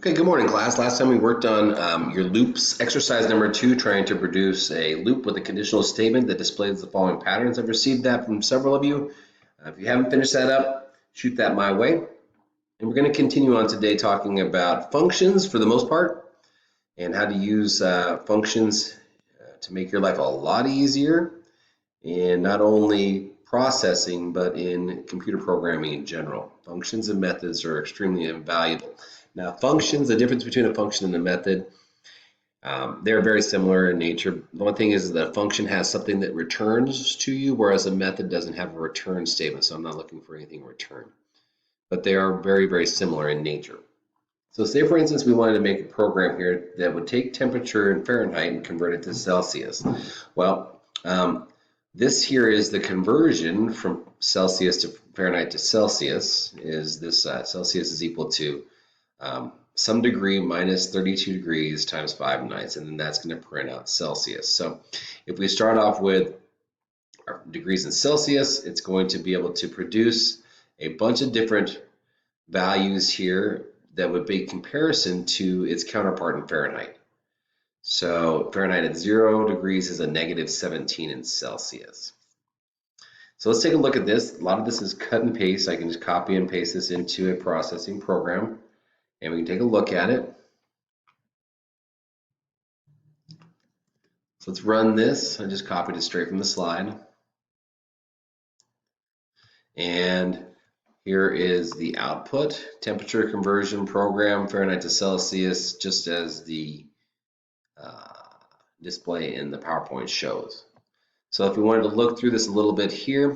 Okay, good morning, class. Last time we worked on your loops, exercise number 2, trying to produce a loop with a conditional statement that displays the following patterns. I've received that from several of you. If you haven't finished that up, shoot that my way. And we're going to continue on today talking about functions for the most part and how to use functions to make your life a lot easier in not only processing but in computer programming in general. Functions and methods are extremely invaluable. Now, functions, the difference between a function and a method, they're very similar in nature. The one thing is that a function has something that returns to you, whereas a method doesn't have a return statement, so I'm not looking for anything in return. But they are very, very similar in nature. So say, for instance, we wanted to make a program here that would take temperature in Fahrenheit and convert it to Celsius. Well, this here is the conversion from Celsius to Fahrenheit to Celsius. Is this Celsius is equal to some degree minus 32 degrees times 5 ninths, and then that's going to print out Celsius. So if we start off with our degrees in Celsius, it's going to be able to produce a bunch of different values here that would be comparison to its counterpart in Fahrenheit. So Fahrenheit at 0 degrees is a negative 17 in Celsius. So let's take a look at this. A lot of this is cut and paste. I can just copy and paste this into a processing program, and we can take a look at it. So let's run this. I just copied it straight from the slide. And here is the output, temperature conversion program, Fahrenheit to Celsius, just as the display in the PowerPoint shows. So if we wanted to look through this a little bit here,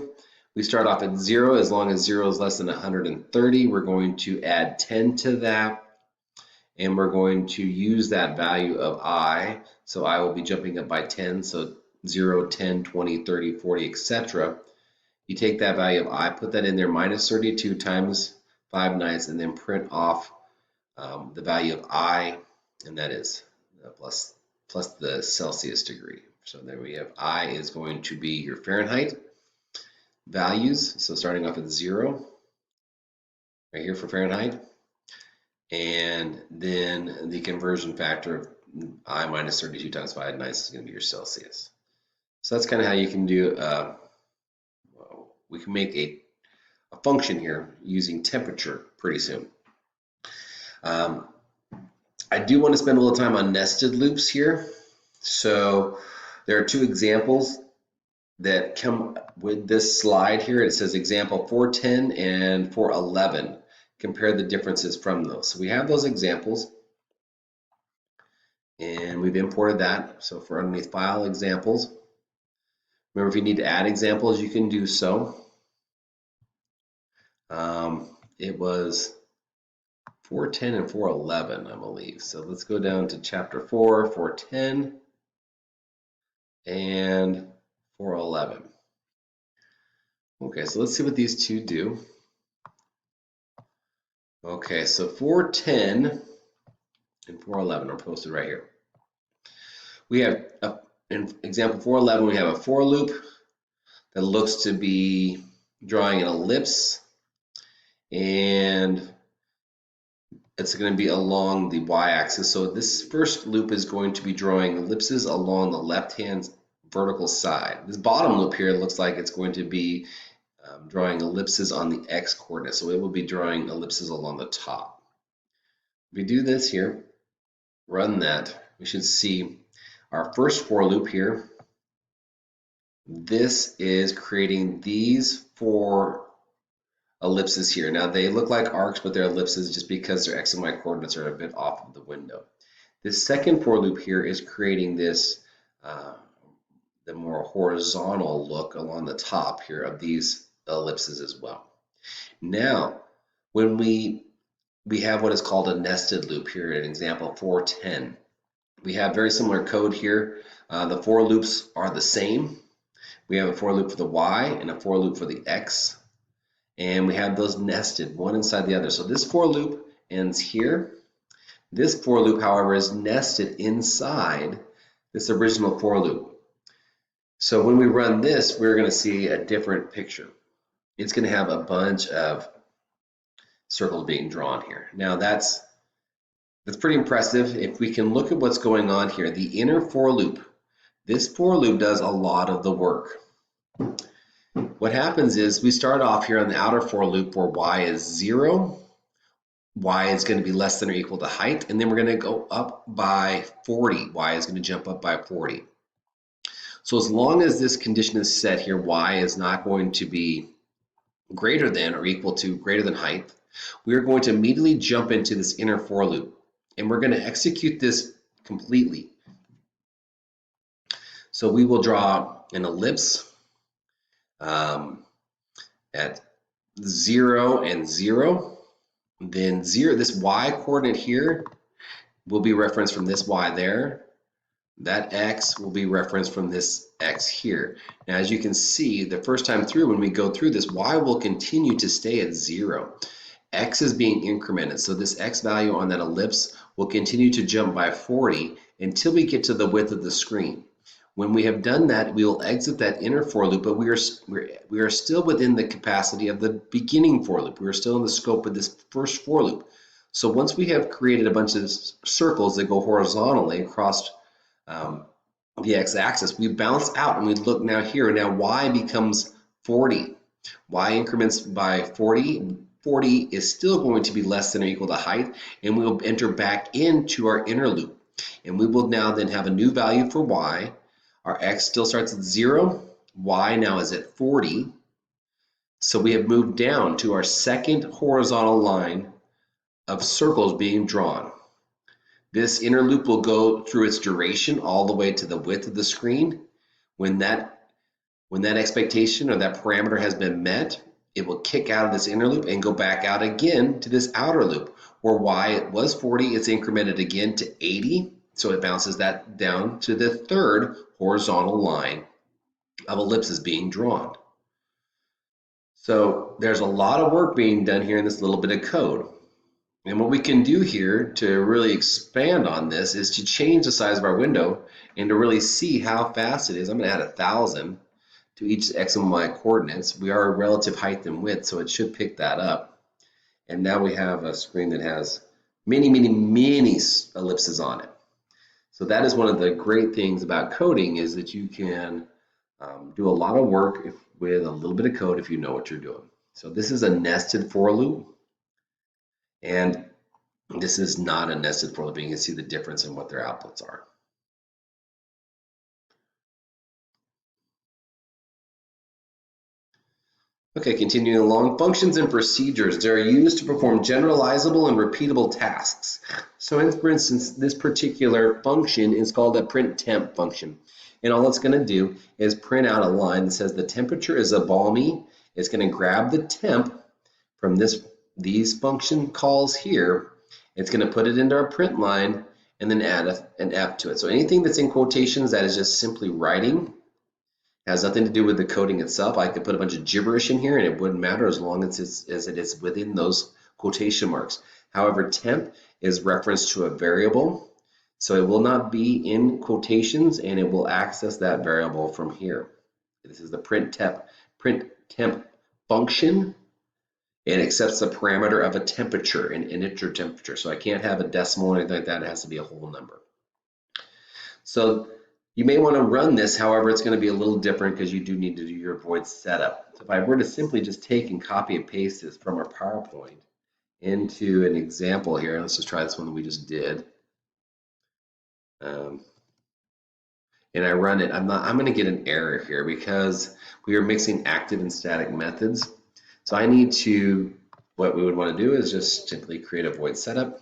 we start off at 0. As long as 0 is less than 130, we're going to add 10 to that, and we're going to use that value of I. So I will be jumping up by 10, so 0, 10, 20, 30, 40, etc. You take that value of I, put that in there, minus 32 times 5 ninths, and then print off the value of I, and that is plus the Celsius degree. So there we have I is going to be your Fahrenheit values. So starting off at 0, right here for Fahrenheit. And then the conversion factor of I minus 32 times 5 ninths is going to be your Celsius. So that's kind of how you can do, we can make a function here using temperature pretty soon. I do want to spend a little time on nested loops here. So there are 2 examples that come with this slide here. It says example 410 and 411. Compare the differences from those. So we have those examples, and we've imported that. So for underneath file examples, remember if you need to add examples, you can do so. It was 410 and 411, I believe. So let's go down to chapter 4, 410, and 411. Okay, so let's see what these 2 do. Okay, so 410 and 411 are posted right here. We have, in example 411, we have a for loop that looks to be drawing an ellipse, and it's going to be along the y-axis. So this first loop is going to be drawing ellipses along the left-hand vertical side. This bottom loop here looks like it's going to be drawing ellipses on the x-coordinate. So it will be drawing ellipses along the top. If we do this here, run that, we should see our first for loop here. This is creating these 4 ellipses here. Now they look like arcs, but they're ellipses just because their x and y coordinates are a bit off of the window. This second for loop here is creating this the more horizontal look along the top here of these ellipses as well. Now when we have what is called a nested loop here in example 410. We have very similar code here. The for loops are the same. We have a for loop for the y and a for loop for the x. And we have those nested one inside the other. So this for loop ends here. This for loop, however, is nested inside this original for loop. So when we run this, we're going to see a different picture. It's going to have a bunch of circles being drawn here. Now that's That's pretty impressive. If we can look at what's going on here, the inner for loop, this for loop does a lot of the work. What happens is we start off here on the outer for loop where y is 0, y is going to be less than or equal to height, and then we're going to go up by 40. Y is going to jump up by 40. So as long as this condition is set here, y is not going to be greater than or equal to greater than height, we are going to immediately jump into this inner for loop, and we're going to execute this completely. So we will draw an ellipse at 0 and 0. Then 0, this y coordinate here will be referenced from this y there. That x will be referenced from this x here. Now, as you can see, the first time through, when we go through this, y will continue to stay at 0. X is being incremented, so this x value on that ellipse will continue to jump by 40 until we get to the width of the screen. When we have done that, we will exit that inner for loop, but we are still within the capacity of the beginning for loop. We are still in the scope of this first for loop. So once we have created a bunch of circles that go horizontally across the x-axis, we bounce out and we look now here. Now y becomes 40. Y increments by 40. 40 is still going to be less than or equal to height, and we will enter back into our inner loop. And we will now then have a new value for y. Our x still starts at 0. Y now is at 40. So we have moved down to our second horizontal line of circles being drawn. This inner loop will go through its duration all the way to the width of the screen. When that expectation or that parameter has been met, it will kick out of this inner loop and go back out again to this outer loop, where y was 40, it's incremented again to 80. So it bounces that down to the third horizontal line of ellipses being drawn. So there's a lot of work being done here in this little bit of code. And what we can do here to really expand on this is to change the size of our window and to really see how fast it is. I'm going to add 1,000 to each x and y coordinates. We are relative height and width, so it should pick that up. And now we have a screen that has many, many, many ellipses on it. So that is one of the great things about coding, is that you can do a lot of work with a little bit of code if you know what you're doing. So this is a nested for loop, and this is not a nested for loop. You can see the difference in what their outputs are. Okay, continuing along, functions and procedures. They're used to perform generalizable and repeatable tasks. So for instance, this particular function is called a print temp function. And all it's going to do is print out a line that says the temperature is a balmy. It's going to grab the temp from these function calls here. It's going to put it into our print line and then add an F to it. So anything that's in quotations, that is just simply writing. Has nothing to do with the coding itself. I could put a bunch of gibberish in here and it wouldn't matter as long as it is within those quotation marks. However, temp is reference to a variable, so it will not be in quotations and it will access that variable from here. This is the print temp function, and accepts the parameter of a temperature, an integer temperature. So I can't have a decimal or anything like that. It has to be a whole number. So you may want to run this, however, it's going to be a little different because you do need to do your void setup. So if I were to simply just take and copy and paste this from our PowerPoint into an example here, let's just try this one that we just did. And I run it, I'm going to get an error here because we are mixing active and static methods. So I need to, what we would want to do is just simply create a void setup.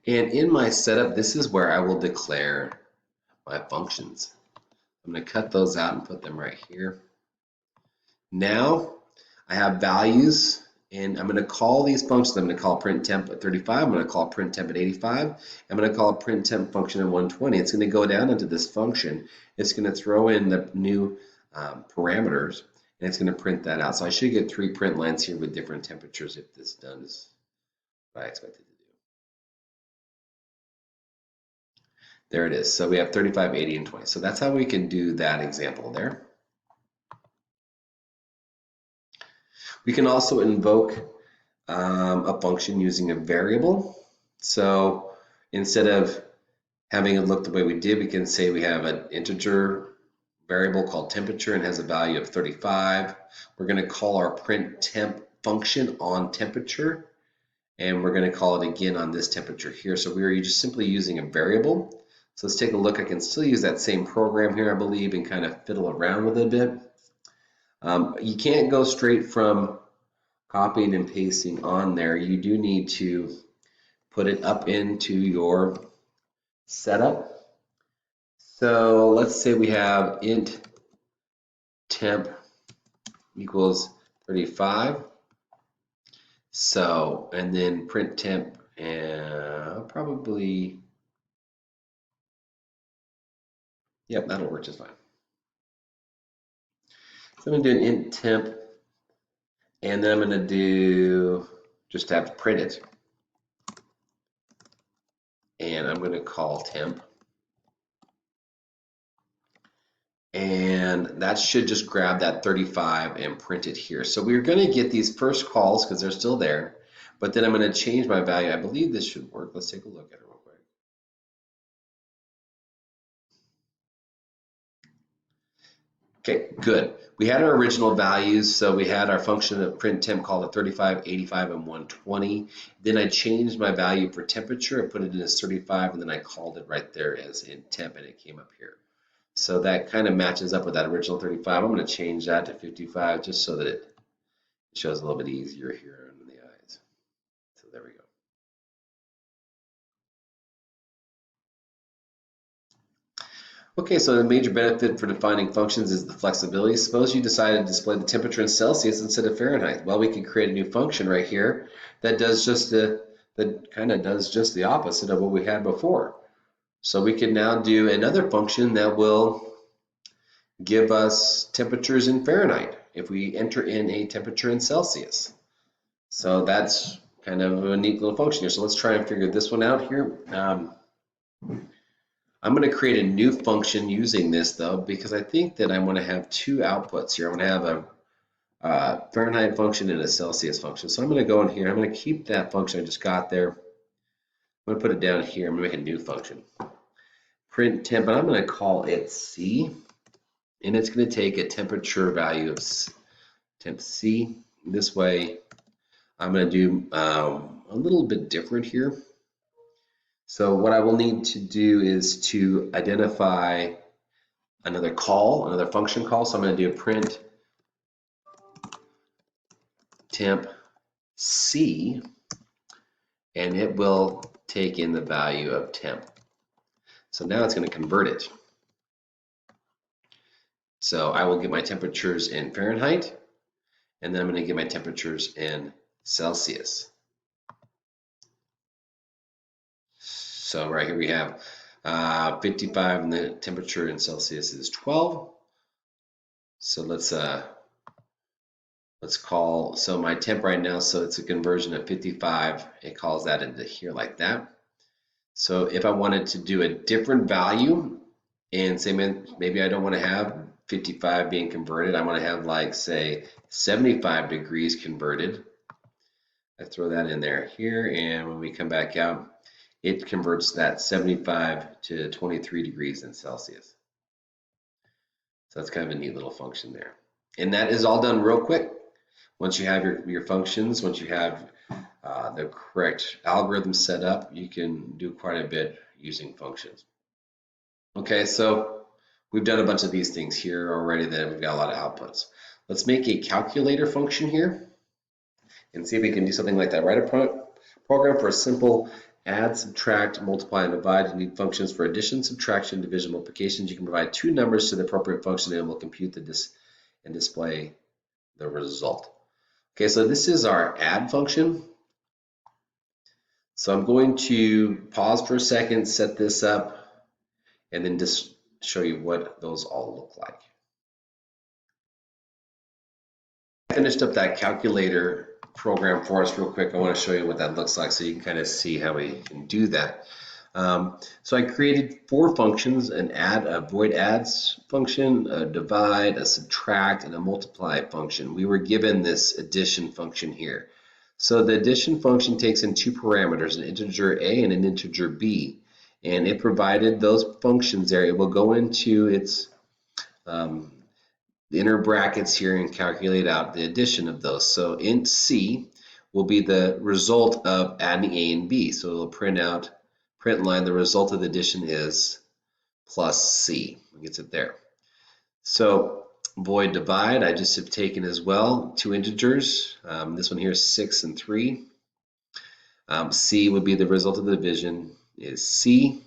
And in my setup, this is where I will declare my functions. I'm going to cut those out and put them right here. Now I have values, and I'm going to call these functions. I'm going to call print temp at 35. I'm going to call print temp at 85. I'm going to call a print temp function at 120. It's going to go down into this function. It's going to throw in the new parameters, and it's going to print that out. So I should get 3 print lines here with different temperatures if this done is what I expected to do. There it is. So we have 35, 80, and 20. So that's how we can do that example there. We can also invoke a function using a variable. So instead of having it look the way we did, we can say we have an integer variable called temperature and has a value of 35. We're going to call our print temp function on temperature, and we're going to call it again on this temperature here. So we're just simply using a variable. So let's take a look. I can still use that same program here, I believe, and kind of fiddle around with it a bit. You can't go straight from copying and pasting on there. You do need to put it up into your setup. So let's say we have int temp equals 35. So, and then print temp and probably, yep, that'll work just fine. So I'm going to do an int temp, and then I'm going to do, just have to print it. And I'm going to call temp. And that should just grab that 35 and print it here. So we're going to get these first calls because they're still there, but then I'm going to change my value. I believe this should work. Let's take a look at it real quick. Okay, good. We had our original values, so we had our function of print temp called at 35, 85, and 120. Then I changed my value for temperature. I put it in as 35, and then I called it right there as in temp, and it came up here. So that kind of matches up with that original 35. I'm going to change that to 55 just so that it shows a little bit easier here under the eyes. So there we go. Okay, so the major benefit for defining functions is the flexibility. Suppose you decided to display the temperature in Celsius instead of Fahrenheit. Well, we could create a new function right here that does just the opposite of what we had before. So we can now do another function that will give us temperatures in Fahrenheit if we enter in a temperature in Celsius. So that's kind of a neat little function here. So let's try and figure this one out here. I'm going to create a new function using this though, because I think that I'm going to have two outputs here. I'm going to have a Fahrenheit function and a Celsius function. So I'm going to go in here. I'm going to keep that function I just got there. I'm going to put it down here. I'm going to make a new function. Print temp, and I'm going to call it C. And it's going to take a temperature value of temp C. This way, I'm going to do a little bit different here. So what I will need to do is to identify another function call. So I'm going to do print temp C, and it will take in the value of temp. So now it's going to convert it. So I will get my temperatures in Fahrenheit, and then I'm going to get my temperatures in Celsius. So right here we have 55, and the temperature in Celsius is 12. So let's call, so my temp right now, so it's a conversion of 55. It calls that into here like that. So if I wanted to do a different value and say maybe I don't want to have 55 being converted, I want to have like say 75 degrees converted. I throw that in there here, and when we come back out, it converts that 75 to 23 degrees in Celsius. So that's kind of a neat little function there. And that is all done real quick. Once you have your functions, once you have the correct algorithm set up, you can do quite a bit using functions. Okay, so we've done a bunch of these things here already that we've got a lot of outputs. Let's make a calculator function here and see if we can do something like that. Write a program for a simple add, subtract, multiply, and divide. You need functions for addition, subtraction, division, multiplications. You can provide two numbers to the appropriate function and it will compute and display the result. Okay, so this is our add function. So I'm going to pause for a second, set this up, and then just show you what those all look like. I finished up that calculator program for us real quick. I want to show you what that looks like so you can kind of see how we can do that. So I created 4 functions: an add, a void adds function, a divide, a subtract, and a multiply function. We were given this addition function here. So the addition function takes in 2 parameters, an integer a and an integer b. And it provided those functions there. It will go into its the inner brackets here and calculate out the addition of those. So int c will be the result of adding a and b. So it'll print line, the result of the addition is plus c. It gets it there. So void divide, I just have taken as well 2 integers. This one here is 6 and 3. C would be the result of the division is c,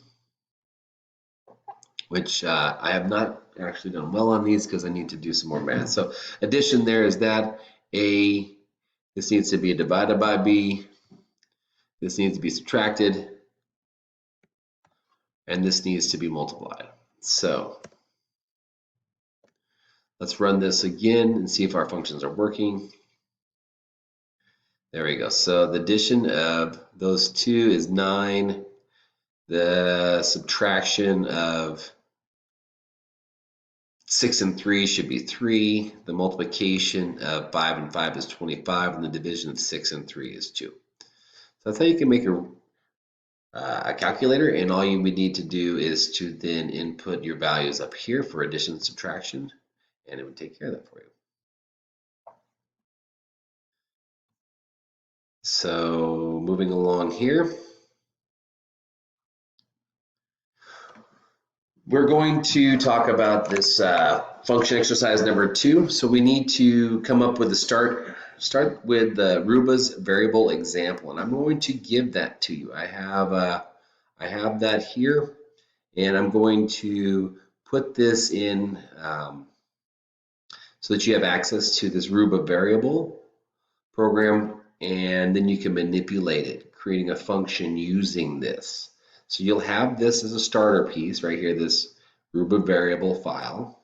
which I have not actually done well on these because I need to do some more math. So addition there is that a, this needs to be divided by b, this needs to be subtracted, and this needs to be multiplied. So let's run this again and see if our functions are working. There we go. So the addition of those 2 is 9. The subtraction of 6 and 3 should be 3. The multiplication of 5 and 5 is 25, and the division of 6 and 3 is 2. So that's how you can make a calculator, and all you would need to do is to then input your values up here for addition and subtraction, and it would take care of that for you. So moving along here, we're going to talk about this function exercise number 2. So we need to come up with start with the Ruba's variable example, and I'm going to give that to you. I have that here, and I'm going to put this in so that you have access to this Ruba variable program, and then you can manipulate it, creating a function using this. So you'll have this as a starter piece right here, this Ruba variable file.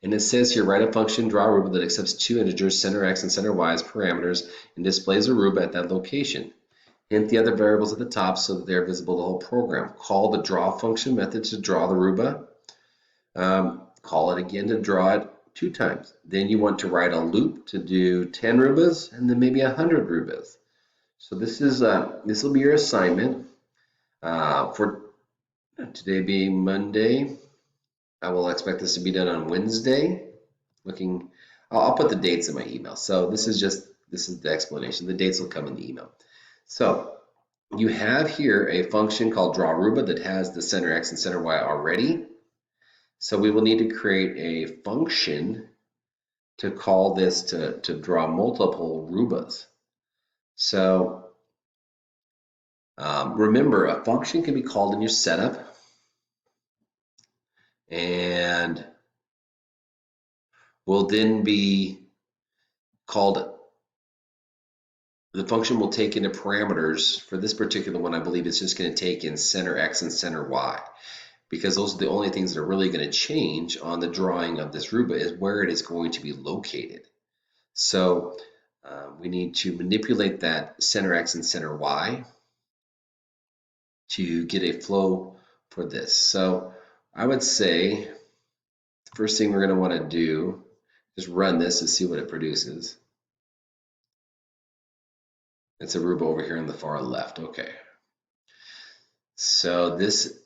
And it says here, write a function, draw a Ruba that accepts 2 integers, center x and center y as parameters, and displays a Ruba at that location. Hint the other variables at the top so that they're visible to the whole program. Call the draw function method to draw the Ruba. Call it again to draw it 2 times. Then you want to write a loop to do 10 Rubas and then maybe 100 Rubas. So this will be your assignment for today being Monday. I will expect this to be done on Wednesday. I'll put the dates in my email. So this is the explanation. The dates will come in the email. So you have here a function called draw Ruba that has the center x and center y already. So we will need to create a function to call this to draw multiple Rubas. So remember, a function can be called in your setup, and will then be called, the function will take into parameters. For this particular one, I believe it's just going to take in center x and center y, because those are the only things that are really going to change on the drawing of this Ruba, is where it is going to be located. So we need to manipulate that center x and center y to get a flow for this. So I would say the first thing we're going to want to do is run this and see what it produces. It's a Ruba over here on the far left. Okay. So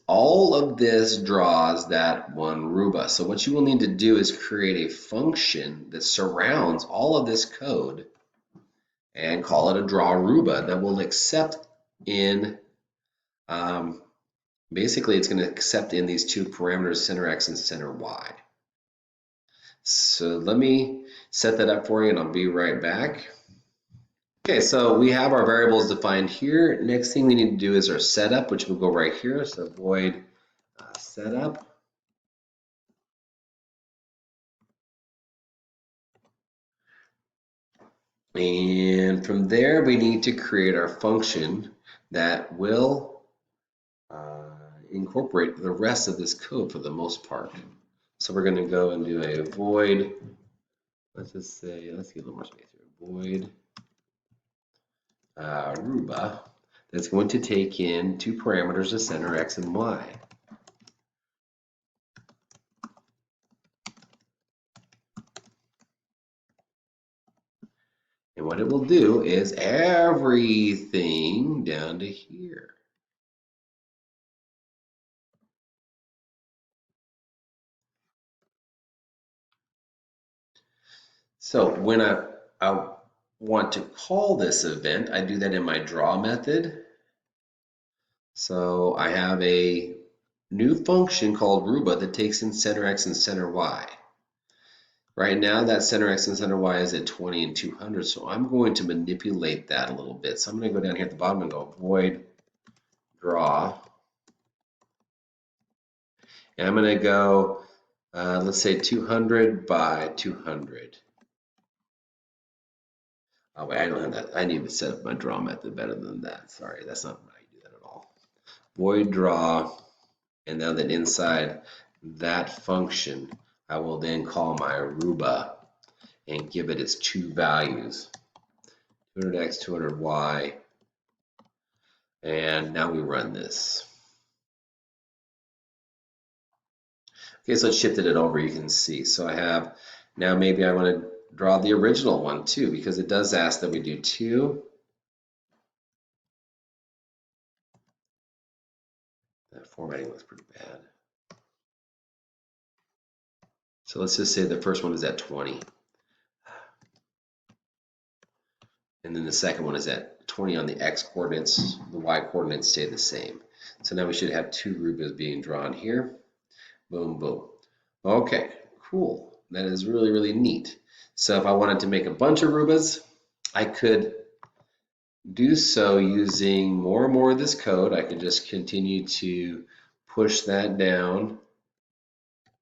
all of this draws that one Ruba. So what you will need to do is create a function that surrounds all of this code and call it a draw Ruba that will accept in, basically it's going to accept in these 2 parameters, center x and center y. So let me set that up for you and I'll be right back. Okay, so we have our variables defined here. Next thing we need to do is our setup, which will go right here. So void setup. And from there, we need to create our function that will incorporate the rest of this code for the most part. So we're going to go and do a void, let's just say, let's get a little more space here, void Ruba. that's going to take in two parameters of center x and y. And what it will do is everything down to here. So when I want to call this event, I do that in my draw method. So I have a new function called Ruba that takes in center x and center y. Right now that center x and center y is at 20 and 200, so I'm going to manipulate that a little bit. So I'm going to go down here at the bottom and go void draw. And I'm going to go, let's say 200 by 200. Oh wait, I don't have that. I need to set up my draw method better than that. Sorry, that's not how you do that at all. Void draw, and now that inside that function, I will then call my Aruba and give it its two values, 200x, 200y, and now we run this. Okay, so it shifted it over, you can see. So I have, now maybe I want to draw the original one too, because it does ask that we do two. That formatting looks pretty bad. So let's just say the first one is at 20. And then the second one is at 20 on the x coordinates. The y coordinates stay the same. So now we should have two Rubas being drawn here. Boom, boom. Okay, cool. That is really, really neat. So if I wanted to make a bunch of Rubas, I could do so using more and more of this code. I could just continue to push that down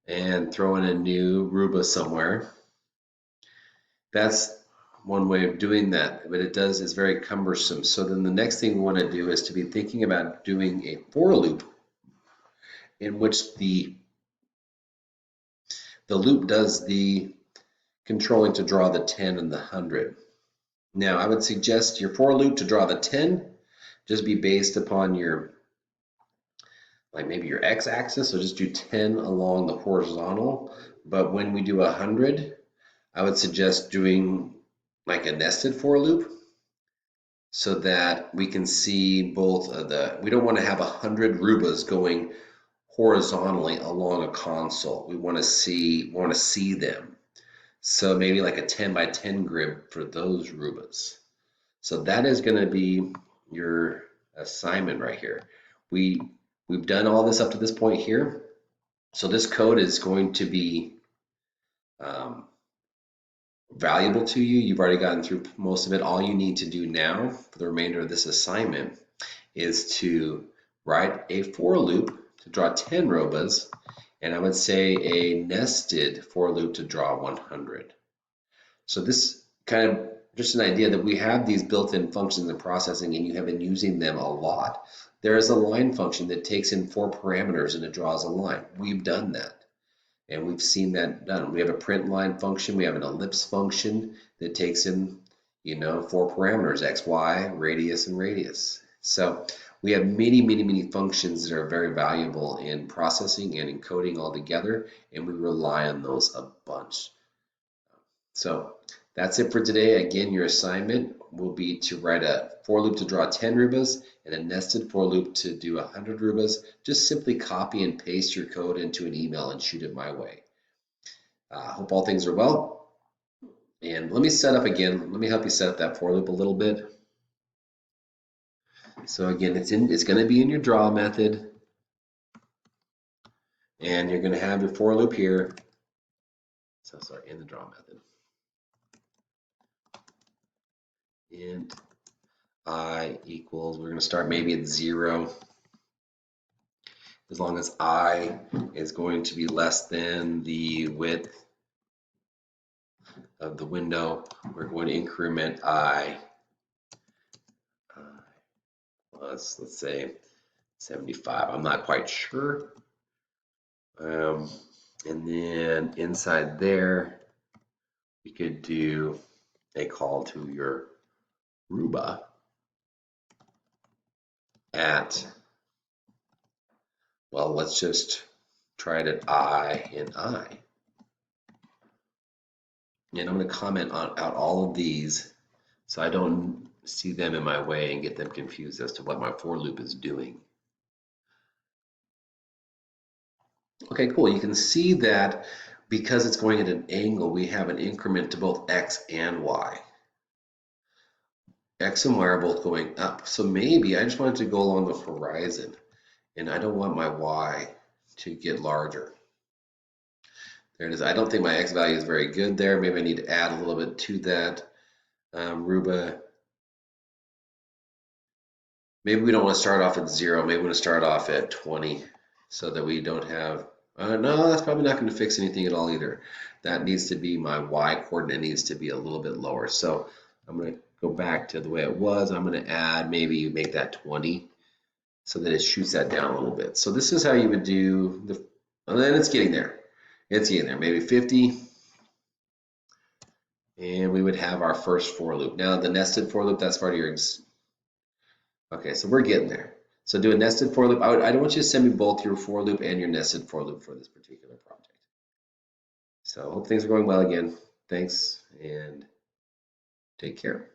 and throw in a new Ruba somewhere. That's one way of doing that, but it's very cumbersome. So then the next thing we want to do is to be thinking about doing a for loop in which the loop does the controlling to draw the 10 and the 100. Now I would suggest your for loop to draw the 10 just be based upon your, like maybe your x-axis, so just do 10 along the horizontal. But when we do 100, I would suggest doing like a nested for loop, so that we can see both of we don't want to have 100 Rubas going horizontally along a console. We want to see them. So maybe like a 10 by 10 grid for those Rubas. So that is going to be your assignment right here. We've done all this up to this point here. So this code is going to be valuable to you. You've already gotten through most of it. All you need to do now for the remainder of this assignment is to write a for loop to draw 10 Robas, and I would say a nested for loop to draw 100. So this kind of just an idea that we have these built-in functions in processing and you have been using them a lot. There is a line function that takes in 4 parameters and it draws a line. We've done that. And we've seen that done. We have a print line function. We have an ellipse function that takes in, 4 parameters, x, y, radius, and radius. So we have many, many, many functions that are very valuable in processing and encoding all together, and we rely on those a bunch. So that's it for today. Again, your assignment will be to write a for loop to draw 10 Rubas and a nested for loop to do 100 Rubas. Just simply copy and paste your code into an email and shoot it my way. Hope all things are well. And let me help you set up that for loop a little bit. So again, it's going to be in your draw method. And you're going to have your for loop here. So sorry, in the draw method. Int I equals, we're going to start maybe at 0. As long as I is going to be less than the width of the window, we're going to increment I plus, let's say, 75. I'm not quite sure. And then inside there, we could do a call to your Ruba. at, well, let's just try it at I and I. And I'm going to comment out all of these so I don't see them in my way and get them confused as to what my for loop is doing. Okay, cool. You can see that because it's going at an angle, we have an increment to both x and y. X and y are both going up. So maybe I just wanted to go along the horizon and I don't want my y to get larger. There it is. I don't think my x value is very good there. Maybe I need to add a little bit to that. Ruba, maybe we don't want to start off at 0. Maybe we want to start off at 20 so that we don't have, no, that's probably not going to fix anything at all either. That needs to be my y coordinate needs to be a little bit lower. So I'm going to go back to the way it was. I'm going to add, maybe make that 20 so that it shoots that down a little bit. So this is how you would do the, and then it's getting there. It's getting there, maybe 50. And we would have our first for loop. Now the nested for loop, that's part of your, okay, so we're getting there. So do a nested for loop. I don't want you to send me both your for loop and your nested for loop for this particular project. So hope things are going well again. Thanks and take care.